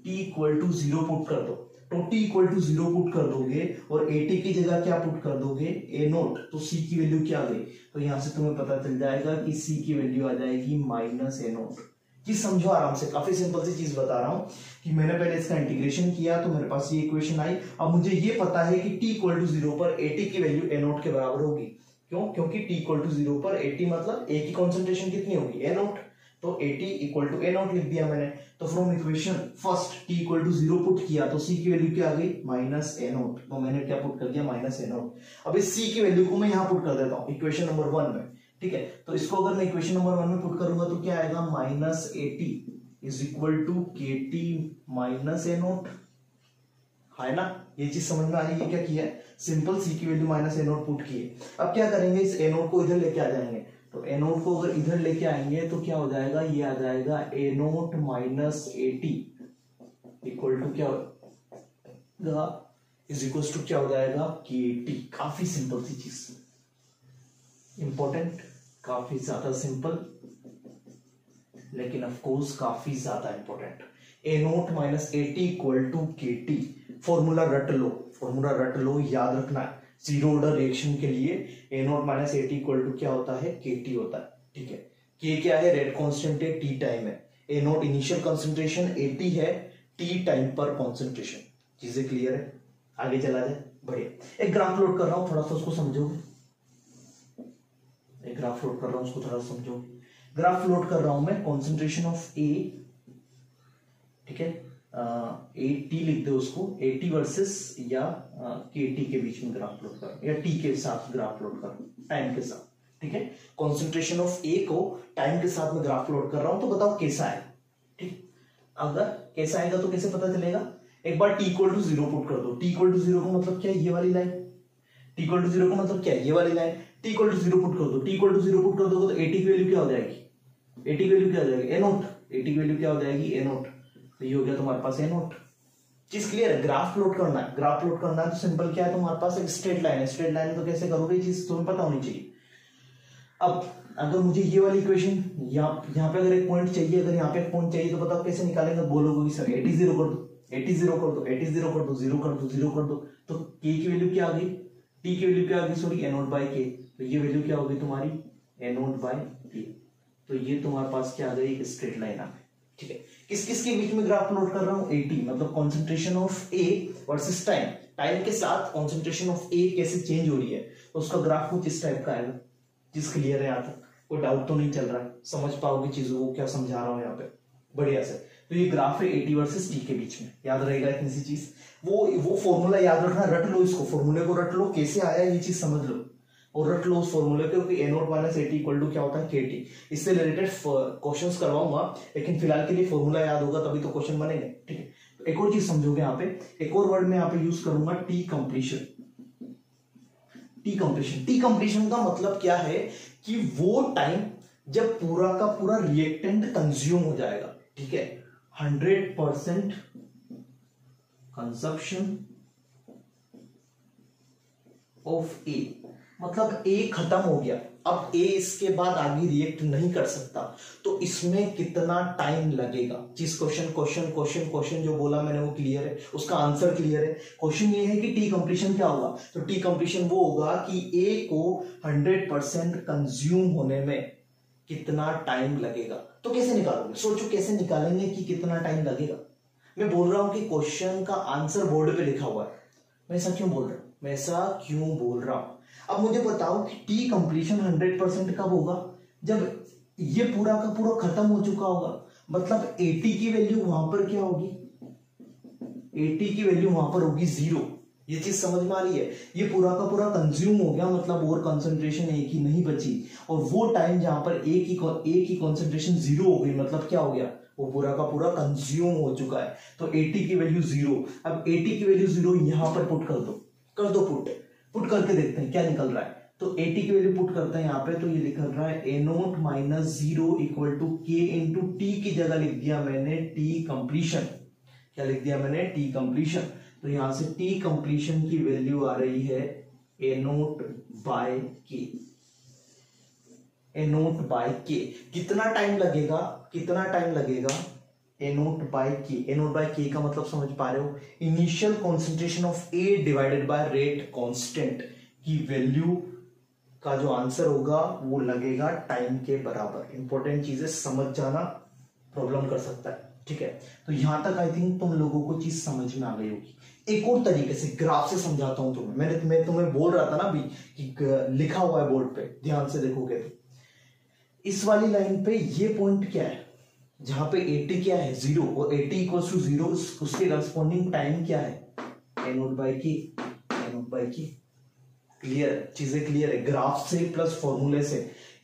t equal to 0 put कर दो। तो t इक्वल टू 0 पुट कर दोगे और 80 की जगह क्या पुट कर दोगे, a नोट। तो c की वैल्यू क्या आ गई, तो यहां से तुम्हें पता चल जाएगा कि c की वैल्यू आ जाएगी माइनस a नोट। चीज समझो आराम से, काफी सिंपल सी चीज बता रहा हूं कि मैंने पहले इसका इंटीग्रेशन किया तो मेरे पास ये इक्वेशन आई। अब मुझे ये पता है कि t इक्वल टू 0 पर 80 की वैल्यू a नोट के बराबर होगी। क्यों, क्योंकि t इक्वल टू 0 पर 80 मतलब a की कॉन्सेंट्रेशन कितनी होगी, a नोट। तो 80 इक्वल टू a नोट लिख दिया मैंने। तो from equation first t equal to 0 put किया तो c की वैल्यू क्या आ गई, माइनस a नोट। तो मैंने क्या पुट कर दिया, माइनस a नोट। अब इस c की वैल्यू को मैं यहां पुट कर देता हूं इक्वेशन नंबर 1 में, ठीक है। तो इसको अगर मैं इक्वेशन नंबर 1 में पुट करूंगा तो क्या आएगा, minus 80 is equal to kt minus a naught, है ना। ये चीज समझ में आ रही है, क्या किया है, सिंपल c की value minus a note put किए। अब क्या करेंगे, इस a नोट को इधर लेके आ जाएंगे। तो a नोट को अगर इधर लेके आएंगे तो क्या हो जाएगा, ये आ जाएगा a naught minus 80 equal to क्या होगा, इज इक्वल टू क्या हो जाएगा, kt। काफी सिंपल सी चीज, इंपॉर्टेंट, काफी ज्यादा सिंपल, लेकिन ऑफ कोर्स काफी ज्यादा important. a naught minus 80 equal to kt। Formula रट लो, याद रखना है। जीरो ऑर्डर रिएक्शन के लिए a naught minus 80 equal to क्या होता है, kt होता है, ठीक है। k क्या है, रेट कांस्टेंट है, t टाइम है। a नोट इनिशियल कंसंट्रेशन 80 है, t टाइम पर कंसंट्रेशन। चीजें क्लियर है, आगे चला जाए, बढ़िया। एक ग्राफ लोड कर रहा हूं, थोड़ा सा उसको समझोगे। ग्राफ लोड कर रहा हूं मैं, कॉन्सेंट्रेशन ऑफ a, ठीक है, टी लिख दो उसको, 80 वर्सेस या kt के बीच में ग्राफ प्लॉट करो, या t के साथ ग्राफ प्लॉट करो, टाइम के साथ, ठीक है। कॉन्सेंट्रेशन ऑफ a को टाइम के साथ में ग्राफ प्लॉट कर रहा हूं, तो बताओ कैसा है, ठीक। अगर कैसा आएगा तो कैसे पता चलेगा, एक बार t इक्वल टू 0 पुट कर दो। t इक्वल टू 0 का मतलब क्या है, ये वाली लाइन। t इक्वल टू 0 का मतलब क्या है, ये वाली line. t equal to 0 put कर दो, t इक्वल टू 0 पुट कर दोगे तो 80 की वैल्यू क्या हो जाएगी, 80 की वैल्यू क्या हो जाएगी, a नोट। 80 की वैल्यू क्या हो जाएगी, a नोट। तो ये हो गया तुम्हारे पास a नोट। चीज क्लियर है, ग्राफ प्लॉट करना है, तो सिंपल क्या है, तुम्हारे पास एक स्ट्रेट लाइन है। स्ट्रेट लाइन तो कैसे करोगे, ये चीज तुम्हें पता होनी चाहिए। अब अगर मुझे ये वाली इक्वेशन यहाँ पे अगर एक पॉइंट चाहिए, अगर यहाँ पे एक पॉइंट चाहिए तो बताओ कैसे निकालेंगे। बोलोगे सर 80 0 कर दो, 80 0 कर दो, 80 0 कर दो, 0 कर दो, 0 कर दो। तो k की वैल्यू क्या आ गई, t की वैल्यू क्या आ गई, sorry a note by k। तो ये वैल्यू क्या होगी तुम्हारी, a नोट बाई k। तो ये तुम्हारे पास क्या आ गई, एक स्ट्रेट लाइन आ गई, ठीक है। किस किस के बीच में ग्राफ प्लॉट कर रहा हूं, 80 मतलब concentration of a versus time के साथ कॉन्सेंट्रेशन ऑफ a कैसे चेंज हो रही है, तो उसका ग्राफ कुछ इस टाइप का आएगा। चीज क्लियर है, यहाँ तक कोई डाउट तो नहीं चल रहा है, समझ पाओगे चीजों को, क्या समझा रहा हूं यहाँ पे बढ़िया से। तो ये ग्राफ है 80 वर्सेस t के बीच में, याद रहेगा इतनी सी चीज। वो फॉर्मूला याद रखना, रट लो इसको, फॉर्मूले को रट लो, कैसे आया ये चीज समझ लो और रट लो उस फॉर्मूले को, कि a naught minus 80 equal to क्या होता है, kt। इससे रिलेटेड क्वेश्चंस करवाऊंगा, लेकिन फिलहाल के लिए फॉर्मूला याद होगा तभी तो क्वेश्चन बनेंगे, ठीक है। एक और चीज समझोगे यहाँ पे, एक और वर्ड में यहाँ पे यूज करूंगा, टी कंप्लीशन। टी कंप्लीशन का मतलब क्या है, कि वो टाइम जब पूरा का पूरा रिएक्टेंट कंज्यूम हो जाएगा, ठीक है। 100% कंजप्शन ऑफ ए, मतलब ए खत्म हो गया, अब ए इसके बाद आगे रिएक्ट नहीं कर सकता, तो इसमें कितना टाइम लगेगा। जिस क्वेश्चन जो बोला मैंने वो क्लियर है, उसका आंसर क्लियर है। क्वेश्चन ये है कि टी कंप्लीशन क्या होगा, तो टी कंप्लीशन वो होगा कि ए को 100% कंज्यूम होने में कितना टाइम लगेगा। तो कैसे निकालोगे, सोचो कैसे निकालेंगे कि कितना टाइम लगेगा। मैं बोल रहा हूं कि क्वेश्चन का आंसर बोर्ड पे लिखा हुआ है, मैं ऐसा क्यों बोल रहा हूं, अब मुझे बताओ कि टी कंप्लीशन 100% कब होगा, जब ये पूरा का पूरा खत्म हो चुका होगा। मतलब 80 की वैल्यू वहां पर क्या होगी, 80 की वैल्यू वहां पर होगी 0। ये चीज समझ में आ रही है, ये पूरा का पूरा कंज्यूम हो गया, मतलब और कंसंट्रेशन ए की नहीं बची, और वो टाइम जहां पर ए की कंसंट्रेशन 0 हो गई, मतलब क्या हो गया, वो पूरा का पूरा कंज्यूम हो चुका है। तो 80 की वैल्यू 0, अब 80 की वैल्यू 0 यहां पर पुट कर दो पुट करके देखते हैं क्या निकल रहा है। तो एटी की वैल्यू पुट करते हैं यहाँ पे, तो ये लिख रहा है A naught minus 0 equal to K into T की जगह लिख दिया मैंने टी कंप्लीशन। क्या लिख दिया मैंने? T completion. तो यहां से टी कंप्लीशन की वैल्यू आ रही है ए नोट बाय के। ए नोट बाय के कितना टाइम लगेगा? कितना टाइम लगेगा? ए नोट बाय के। ए नोट बाय के का मतलब समझ पा रहे हो? Initial concentration of A divided by rate constant की वैल्यू का जो आंसर होगा वो लगेगा टाइम के बराबर। इंपॉर्टेंट चीजें समझ जाना प्रॉब्लम कर सकता है, ठीक है। तो यहां तक आई थिंक तुम लोगों को चीज समझ में आ गई होगी। एक और तरीके से ग्राफ से समझाता हूं तुम्हें। मैं तुम्हें बोल रहा था ना अभी कि लिखा हुआ है बोर्ड पे, ध्यान से देखोगे तो इस वाली लाइन पे ये पॉइंट क्या है, जहां पे 80 क्या है? 0, और 80 इक्वल्स टू 0 उसके करस्पॉन्डिंग टाइम क्या है? ए नोट बाय के। ए नोट बाय के। क्लियर? चीजें क्लियर है? ग्राफ से प्लस फॉर्मूले से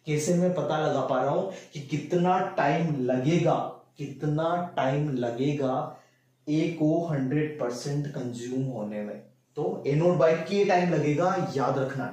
कैसे मैं पता लगा पा रहा हूं कि कितना टाइम लगेगा, कितना टाइम लगेगा ए को 100% कंज्यूम होने में। तो ए नोट बाय के टाइम लगेगा, याद रखना।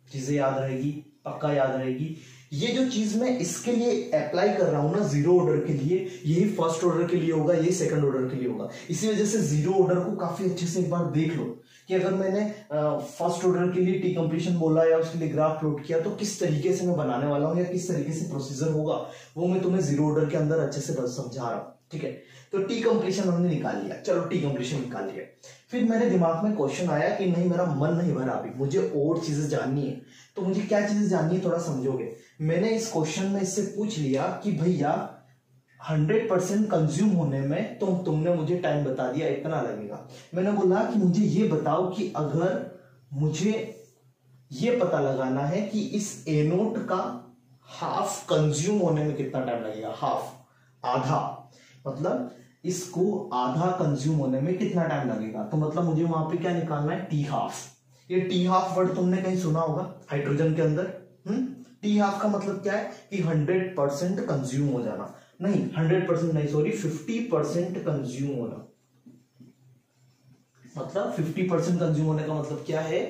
चीजें याद रहेगी, पक्का याद रहेगी। ये जो चीज मैं इसके लिए अप्लाई कर रहा हूं ना जीरो ऑर्डर के लिए, यही फर्स्ट ऑर्डर के लिए होगा, यही सेकंड ऑर्डर के लिए होगा। इसी वजह से जीरो ऑर्डर को काफी अच्छे से एक बार देख लो कि अगर मैंने फर्स्ट ऑर्डर के लिए टी कंप्लीशन बोला या उसके लिए ग्राफ प्लॉट किया तो किस तरीके से मैं बनाने वाला हूं या किस तरीके से प्रोसीजर होगा, वो मैं तुम्हें जीरो ऑर्डर के अंदर अच्छे से समझा रहा हूं, ठीक है। तो टी कंप्लीशन हमने निकाल लिया, चलो टी कंप्लीशन निकाल लिया। फिर मेरे दिमाग में क्वेश्चन आया कि नहीं मेरा मन नहीं भरा अभी, मुझे और चीजें जाननी है। तो मुझे क्या चीजें जाननी है थोड़ा समझोगे। मैंने इस क्वेश्चन में इससे पूछ लिया कि भैया 100% कंज्यूम होने में तो तुमने मुझे टाइम बता दिया इतना लगेगा। मैंने बोला कि मुझे ये बताओ कि अगर मुझे ये पता लगाना है कि इस ए नोट का हाफ कंज्यूम होने में कितना टाइम लगेगा, हाफ, आधा, मतलब इसको आधा कंज्यूम होने में कितना टाइम लगेगा, तो मतलब मुझे वहां पे क्या निकालना है? T half. ये टी हाफ वर्ड तुमने कहीं सुना होगा हाइड्रोजन के अंदर। टी हाफ का मतलब क्या है कि 100% कंज्यूम हो जाना। नहीं 100% नहीं, सॉरी 50% कंज्यूम होना। मतलब 50% कंज्यूम होने का मतलब क्या है?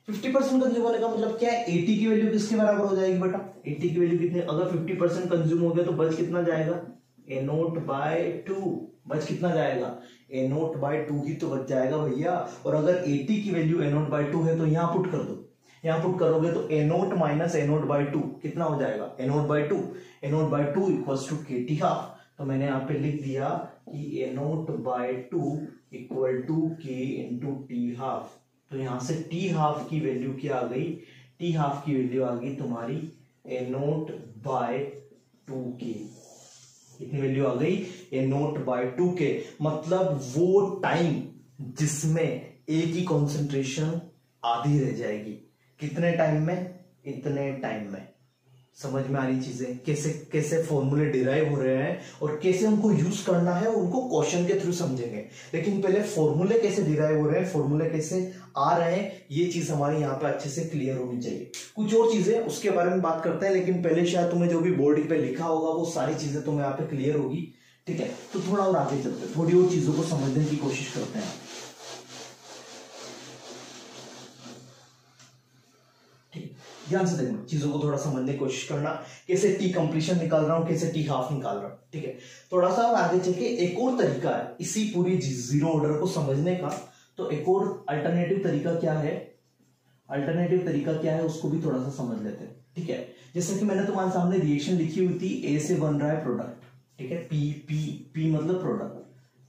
50% कंज्यूम होने का मतलब क्या है? 80 की वैल्यू किसके बराबर हो जाएगी बेटा? 80 की वैल्यू कितनी? अगर 50% कंज्यूम हो गया तो बच कितना जाएगा? A naught by 2। बच कितना जाएगा? ए नोट बाय 2 ही तो बच जाएगा भैया। और अगर 80 की वैल्यू ए नोट बाय 2 है तो यहां पुट कर दो। यहां पुट करोगे तो A naught minus A naught by 2 कितना हो जाएगा? A naught by 2। A naught by 2 equals to K T half. तो मैंने यहां पे लिख दिया कि A naught by 2 equal to K into T half. तो यहां से टी हाफ की वैल्यू क्या आ गई? टी हाफ की वैल्यू आ गई तुम्हारी ए नोट बाय 2 के। कितनी वैल्यू आ गई? ए नोट बाय 2 के। मतलब वो टाइम जिसमें ए की कॉन्सेंट्रेशन आधी रह जाएगी। कितने टाइम में? इतने टाइम में। समझ में आ रही चीजें? कैसे कैसे फॉर्मूले डिराइव हो रहे हैं और कैसे उनको यूज करना है उनको क्वेश्चन के थ्रू समझेंगे। लेकिन पहले फॉर्मूले कैसे डिराइव हो रहे हैं, फॉर्मूले कैसे आ रहे हैं, ये चीज हमारी यहाँ पे अच्छे से क्लियर होनी चाहिए। कुछ और चीजें उसके बारे में बात करते हैं, लेकिन पहले शायद तुम्हें जो भी बोर्ड पे लिखा होगा वो सारी चीजें तुम्हें यहाँ पे क्लियर होगी, ठीक है। तो थोड़ा और आगे चलते हैं, थोड़ी और चीजों को समझने की कोशिश करते हैं। ध्यान से देखना, चीजों को थोड़ा समझने की कोशिश करना, कैसे टी कंप्लीशन निकाल रहा हूं, कैसे टी हाफ निकाल रहा हूं, ठीक है। थोड़ा सा आगे चल के एक और तरीका है इसी पूरी जीरो ऑर्डर को समझने का। तो एक और अल्टरनेटिव तरीका क्या है? अल्टरनेटिव तरीका क्या है उसको भी थोड़ा सा समझ लेते हैं, ठीक है। जैसे कि मैंने तुम्हारे सामने रिएक्शन लिखी हुई थी, ए से बन रहा है प्रोडक्ट, ठीक है। पी पी पी मतलब प्रोडक्ट।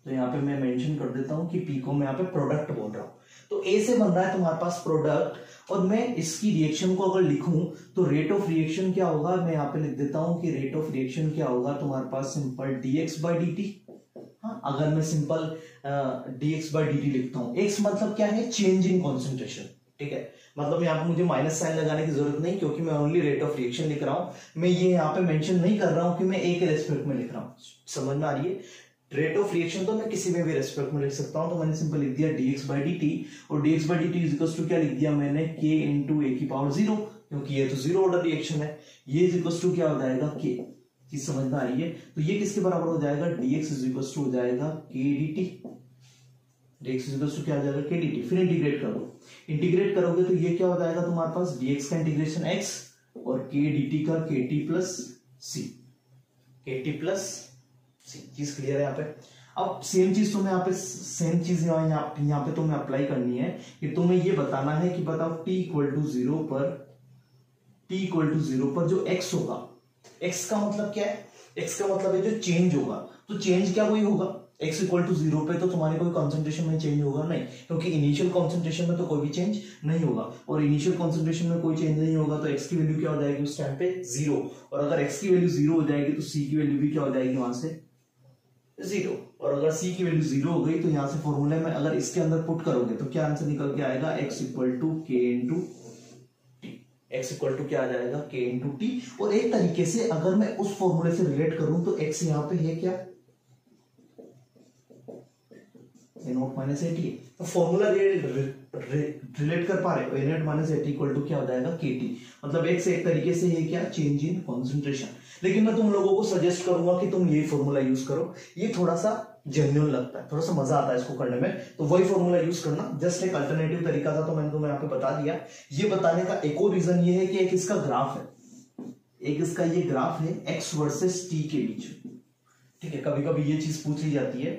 तो यहाँ पे मैं मेंशन कर देता हूं कि पी को मैं यहाँ पे प्रोडक्ट बोल रहा हूं। तो ए से बन रहा है तुम्हारे पास प्रोडक्ट, और मैं इसकी रिएक्शन को अगर लिखूं तो रेट ऑफ रिएक्शन क्या होगा? मैं यहाँ पे लिख देता हूं कि रेट ऑफ रिएक्शन क्या होगा तुम्हारे पास? Simple dx by dt। हाँ, अगर मैं सिंपल dx बाई dt लिखता हूं, x मतलब क्या है? चेंज इन कॉन्सेंट्रेशन, ठीक है। मतलब यहाँ पे मुझे माइनस साइन लगाने की जरूरत नहीं, क्योंकि मैं ओनली रेट ऑफ रिएक्शन लिख रहा हूं। मैं ये यहाँ पे मेंशन नहीं कर रहा हूं कि मैं ए के रेस्पेक्ट में लिख रहा हूं। समझ में आ रही है? रेट ऑफ रिएक्शन तो मैं किसी में भी रेस्पेक्ट में लिख सकता हूं। तो मैंने सिंपल लिख दिया dx बाई dt, और dx by dt is equals to क्या लिख दिया मैंने? k इंटू ए की पावर 0, क्योंकि ये तो जीरो ऑर्डर रिएक्शन है। ये इज इक्वल्स टू क्या हो जाएगा? k। चीज समझ में आ रही है? तो ये किसके बराबर हो जाएगा? dx इज इक्वल्स टू हो जाएगा k dt। dx equal to क्या आ जाएगा k dt। फिर इंटीग्रेट करो, इंटीग्रेट करोगे तो ये क्या हो जाएगा तुम्हारे पास dx का इंटीग्रेशन x और k dt का kt plus c, kt plus c। चीज क्लियर है यहाँ पे। अब सेम चीज तुम्हें यहाँ पे सेम चीज यहाँ पे तुम्हें अप्लाई करनी है कि तुम्हें ये बताना है कि बताओ t इक्वल टू 0 पर जो x होगा, x का मतलब क्या है, x का मतलब है जो चेंज होगा। तो चेंज क्या कोई होगा, x इक्वल टू 0 पे तो तुम्हारे कोई कॉन्सेंट्रेशन में चेंज होगा नहीं, क्योंकि इनिशियल कॉन्सेंट्रेशन में तो कोई भी चेंज नहीं होगा, और इनिशियल कॉन्सेंट्रेशन में कोई चेंज नहीं होगा तो x की वैल्यू क्या हो जाएगी उस टाइम पे 0। और अगर x की वैल्यू 0 हो जाएगी तो c की वैल्यू भी क्या हो जाएगी वहां से 0। और अगर c की वैल्यू 0 हो गई तो यहां से फॉर्मूले में अगर इसके अंदर पुट करोगे तो क्या आंसर निकल के आएगा, x equal to k into T. x equal to क्या आ जाएगा k इंटू टी। और एक तरीके से अगर मैं उस फॉर्मूले से रिलेट करूं तो x यहाँ पे है क्या, a0 माइनस ए टी। तो फॉर्मूला रिलेट कर पा रहे हो, a0 minus A T equal to क्या हो जाएगा kt। मतलब x एक तरीके से है क्या, चेंज इन कॉन्सेंट्रेशन। लेकिन मैं तुम लोगों को सजेस्ट करूंगा कि तुम यही फॉर्मूला यूज करो, ये थोड़ा सा जेन्युइन लगता है, थोड़ा सा मजा आता है इसको करने में, तो वही फॉर्मूला यूज करना। जस्ट एक अल्टरनेटिव तरीका था तो मैंने तुम्हें यहाँ पे बता दिया। ये बताने का एक और रीजन ये है कि एक इसका ग्राफ है, एक इसका ये ग्राफ है x वर्सेस t के बीच। ठीक है, कभी कभी ये चीज पूछ ली जाती है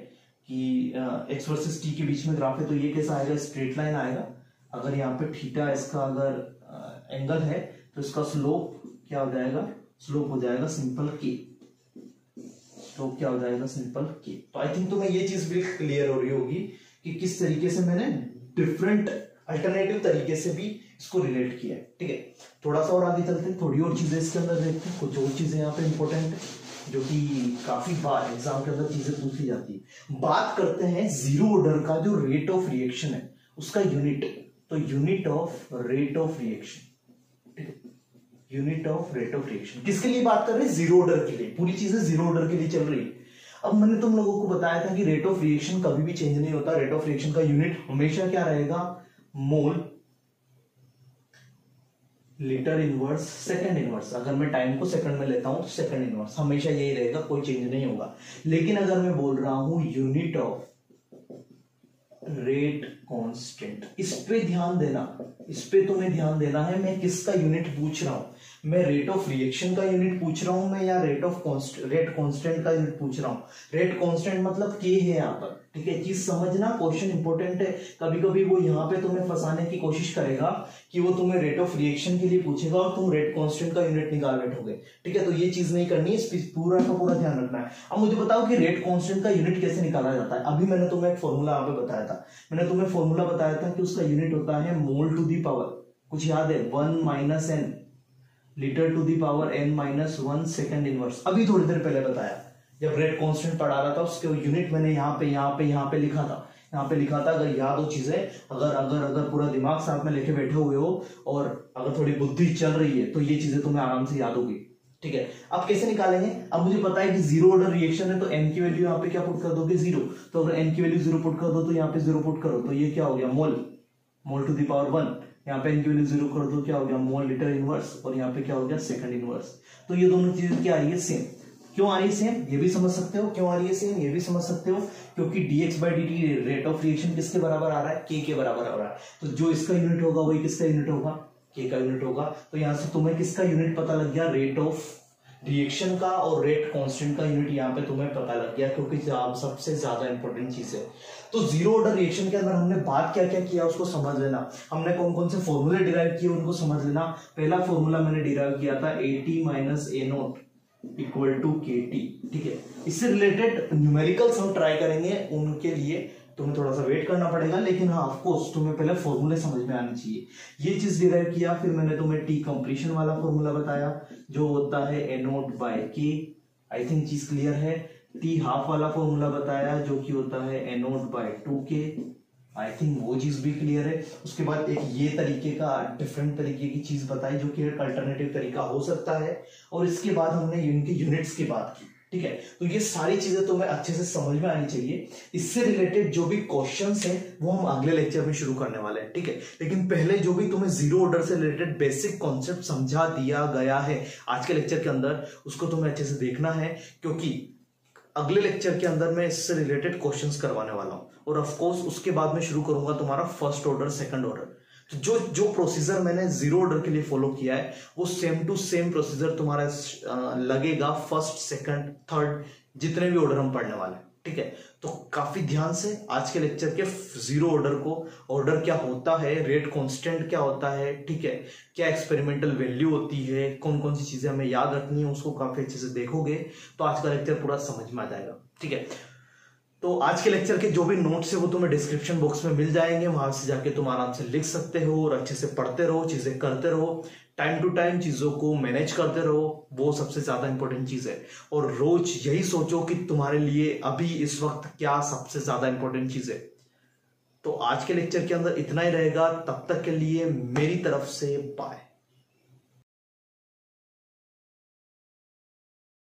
कि x वर्सेस t के बीच में ग्राफ है तो ये कैसा आएगा, स्ट्रेट लाइन आएगा। अगर यहाँ पे थीटा इसका अगर एंगल है तो इसका स्लोप क्या हो जाएगा, स्लोप हो जाएगा सिंपल k। स्लोप क्या हो जाएगा, सिंपल k। तो आई थिंक तुम्हें ये चीज भी क्लियर हो रही होगी कि किस तरीके से मैंने डिफरेंट अल्टरनेटिव तरीके से भी इसको रिलेट किया है। ठीक है, थोड़ा सा और आगे चलते हैं, थोड़ी और चीजें इसके अंदर देखते हैं। कुछ और चीजें यहाँ पे इंपॉर्टेंट है जो कि काफी बार एग्जाम के अंदर चीजें पूछी जाती है। बात करते हैं जीरो ऑर्डर का जो रेट ऑफ रिएक्शन है उसका यूनिट, तो unit of rate of reaction, unit of rate of reaction किसके लिए बात कर रहे हैं, जीरो ऑर्डर के लिए। पूरी चीजें जीरो ऑर्डर के लिए चल रही है। अब मैंने तुम लोगों को बताया था कि रेट ऑफ रिएक्शन कभी भी चेंज नहीं होता, रेट ऑफ रिएक्शन का यूनिट हमेशा क्या रहेगा, मोल लीटर इनवर्स सेकंड इनवर्स। अगर मैं टाइम को सेकंड में लेता हूं तो सेकंड इनवर्स हमेशा यही रहेगा, कोई चेंज नहीं होगा। लेकिन अगर मैं बोल रहा हूं यूनिट ऑफ रेट कांस्टेंट, इस पे ध्यान देना, इस पे तुम्हें ध्यान देना है। मैं किसका यूनिट पूछ रहा हूं, मैं रेट ऑफ रिएक्शन का यूनिट पूछ रहा हूं मैं, या रेट कांस्टेंट का यूनिट पूछ रहा हूं। रेट कांस्टेंट मतलब के है यहाँ पर। ठीक है, चीज समझना, क्वेश्चन इंपॉर्टेंट है। कभी कभी वो यहाँ पे तुम्हें फंसाने की कोशिश करेगा कि वो तुम्हें रेट ऑफ रिएक्शन के लिए पूछेगा और तुम रेट कांस्टेंट का यूनिट निकाल बैठोगे। ठीक है, तो ये चीज नहीं करनी है, इस पूरा का पूरा ध्यान रखना है। अब मुझे बताओ कि रेट कांस्टेंट का यूनिट कैसे निकाला जाता है। अभी मैंने तुम्हें एक फॉर्मूला यहाँ पे बताया था, मैंने तुम्हें फॉर्मूला बताया था कि उसका यूनिट होता है मोल टू दी पावर, कुछ याद है, 1 minus N, litre to the power n minus 1 second inverse. अभी थोड़ी देर पहले बताया जब रेट कांस्टेंट पढ़ा रहा था, उसके यूनिट मैंने यहाँ पे लिखा था, यहाँ पे लिखा था। अगर याद हो चीजें, अगर पूरा दिमाग साथ में लेके बैठे हुए हो और अगर थोड़ी बुद्धि चल रही है तो ये चीजें तुम्हें आराम से याद होगी। ठीक है, अब कैसे निकालेंगे, अब मुझे पता है कि जीरो ऑर्डर रिएक्शन है तो n की वैल्यू यहाँ पे क्या पुट कर दोगे, 0। तो अगर n की वैल्यू 0 पुट कर दो तो यहाँ पे 0 पुट करो तो ये क्या हो गया, मोल टू दी पावर 1। यहाँ पे n की वैल्यू 0 कर दो, क्या हो गया, मोल लीटर इनवर्स, और यहाँ पे क्या हो गया, सेकंड इनवर्स। तो ये दोनों चीजें क्या आ रही है, सेम। क्यों आ रही है सेम, ये भी समझ सकते हो। क्यों आ रही है सेम, ये भी समझ सकते हो, क्योंकि dx/dt रेट ऑफ रिएक्शन किसके बराबर आ रहा है, k के बराबर आ रहा है। तो जो इसका यूनिट होगा वही किसका यूनिट होगा, k का यूनिट होगा। तो यहां से तुम्हें किसका यूनिट पता लग गया, रेट ऑफ रिएक्शन का, और रेट कांस्टेंट का यूनिट यहाँ पे तुम्हें पता लग गया, क्योंकि सबसे ज्यादा इंपॉर्टेंट चीज है। तो जीरो ऑर्डर रिएक्शन के अंदर हमने बात क्या क्या किया उसको समझ लेना, हमने कौन कौन से फॉर्मूले डिराइव किए उनको समझ लेना। पहला फॉर्मूला मैंने डिराइव किया था AT minus A0 equal to KT। ठीक है, इससे रिलेटेड न्यूमेरिकल्स हम ट्राई करेंगे, उनके लिए तुम्हें थोड़ा सा वेट करना पड़ेगा, लेकिन हाँ ऑफ कोर्स तुम्हें पहले फॉर्मूले समझ में आनी चाहिए। ये चीज डिराइव किया, फिर मैंने तुम्हें T कंप्लीशन वाला फॉर्मूला बताया जो होता है A0/K। आई थिंक चीज क्लियर है। T हाफ वाला फॉर्मूला बताया जो कि होता है A0/2K। आई थिंक वो चीज भी क्लियर है। उसके बाद एक ये तरीके का डिफरेंट तरीके की चीज बताई जो कि एक अल्टरनेटिव तरीका हो सकता है, और इसके बाद हमने इनके यूनिट्स की बात की। ठीक है, तो ये सारी चीजें तुम्हें अच्छे से समझ में आनी चाहिए। इससे रिलेटेड जो भी क्वेश्चंस हैं वो हम अगले लेक्चर में शुरू करने वाले हैं। ठीक है, लेकिन पहले जो भी तुम्हें जीरो ऑर्डर से रिलेटेड बेसिक कॉन्सेप्ट समझा दिया गया है आज के लेक्चर के अंदर, उसको तुम्हें अच्छे से देखना है, क्योंकि अगले लेक्चर के अंदर मैं इससे रिलेटेड क्वेश्चंस करवाने वाला हूँ, और ऑफ कोर्स उसके बाद में शुरू करूंगा तुम्हारा फर्स्ट ऑर्डर सेकंड ऑर्डर। तो जो जो प्रोसीजर मैंने जीरो ऑर्डर के लिए फॉलो किया है वो सेम टू सेम प्रोसीजर तुम्हारा लगेगा फर्स्ट सेकंड थर्ड जितने भी ऑर्डर हम पढ़ने वाले हैं, ठीक है। तो काफी ध्यान से आज के लेक्चर के जीरो ऑर्डर को, ऑर्डर क्या होता है, रेट कांस्टेंट क्या होता है, ठीक है, क्या एक्सपेरिमेंटल वैल्यू होती है, कौन कौन सी चीजें हमें याद रखनी है, उसको काफी अच्छे से देखोगे तो आज का लेक्चर पूरा समझ में आ जाएगा, ठीक है। तो आज के लेक्चर के जो भी नोट्स है वो तुम्हें डिस्क्रिप्शन बॉक्स में मिल जाएंगे, वहां से जाके तुम आराम से लिख सकते हो और अच्छे से पढ़ते रहो, चीजें करते रहो, टाइम टू टाइम चीजों को मैनेज करते रहो, वो सबसे ज्यादा इंपॉर्टेंट चीज है। और रोज यही सोचो कि तुम्हारे लिए अभी इस वक्त क्या सबसे ज्यादा इंपॉर्टेंट चीज है। तो आज के लेक्चर के अंदर इतना ही रहेगा, तब तक के लिए मेरी तरफ से बाय।